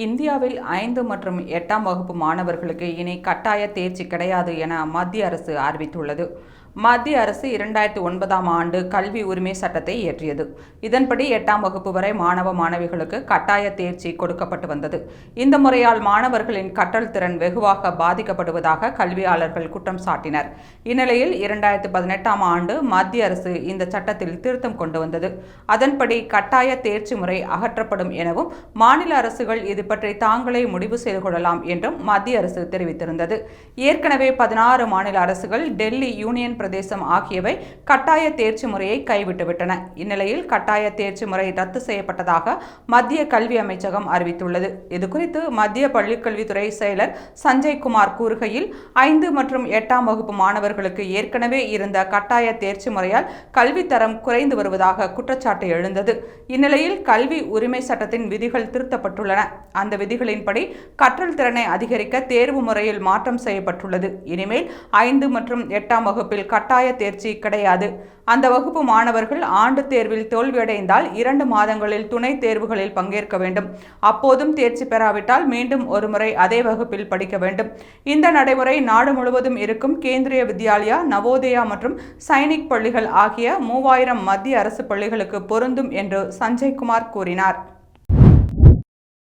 இந்தியாவில் 5 மற்றும் 8ஆம் வகுப்பு மாணவர்களுக்கு இனி கட்டாய தேர்ச்சி கிடையாது என மத்திய அரசு அறிவித்துள்ளது. மத்திய அரசு 2009ஆம் ஆண்டு கல்வி உரிமை சட்டத்தை இயற்றியது. இதன்படி 8ஆம் வகுப்பு வரை மாணவ மாணவிகளுக்கு கட்டாய தேர்ச்சி கொடுக்கப்பட்டு வந்தது. இந்த முறையால் மாணவர்களின் கற்றல் திறன் வெகுவாக பாதிக்கப்படுவதாக கல்வியாளர்கள் குற்றம் சாட்டினர். இந்நிலையில் 2018ஆம் ஆண்டு மத்திய அரசு இந்த சட்டத்தில் திருத்தம் கொண்டு வந்தது. அதன்படி கட்டாய தேர்ச்சி முறை அகற்றப்படும் எனவும் மாநில அரசுகள் இது பற்றி தாங்களே முடிவு செய்து கொள்ளலாம் என்றும் மத்திய அரசு தெரிவித்திருந்தது. ஏற்கனவே 16 மாநில அரசுகள், டெல்லி யூனியன் பிரதேசம் ஆகியவை கட்டாய தேர்ச்சி முறையை கைவிட்டுவிட்டன. இந்நிலையில் கட்டாய தேர்ச்சி முறை ரத்து செய்யப்பட்டதாக மத்திய கல்வி அமைச்சகம் அறிவித்துள்ளது. இதுகுறித்து மத்திய பள்ளிக்கல்வித்துறை செயலர் சஞ்சய் குமார் கூறுகையில், 5 மற்றும் 8ஆம் வகுப்பு மாணவர்களுக்கு ஏற்கனவே இருந்த கட்டாய தேர்ச்சி முறையால் கல்வித்தரம் குறைந்து வருவதாக குற்றச்சாட்டு எழுந்தது. இந்நிலையில் கல்வி உரிமை சட்டத்தின் விதிகள் திருத்தப்பட்டுள்ளன. அந்த விதிகளின்படி கற்றல் திறனை அதிகரிக்க தேர்வு முறையில் மாற்றம் செய்யப்பட்டுள்ளது. இனிமேல் 5 மற்றும் 8ஆம் வகுப்பில் கட்டாய தேர்ச்சி கிடையாது. அந்த வகுப்பு மாணவர்கள் ஆண்டு தேர்வில் தோல்வியடைந்தால் 2 மாதங்களில் துணை தேர்வுகளில் பங்கேற்க வேண்டும். அப்போதும் தேர்ச்சி பெறாவிட்டால் மீண்டும் ஒருமுறை அதே வகுப்பில் படிக்க வேண்டும். இந்த நடைமுறை நாடு முழுவதும் இருக்கும் கேந்திரிய வித்யாலயா, நவோதயா மற்றும் சைனிக் பள்ளிகள் ஆகிய 3000 மத்திய அரசு பள்ளிகளுக்கு பொருந்தும் என்று சஞ்சய் குமார் கூறினார்.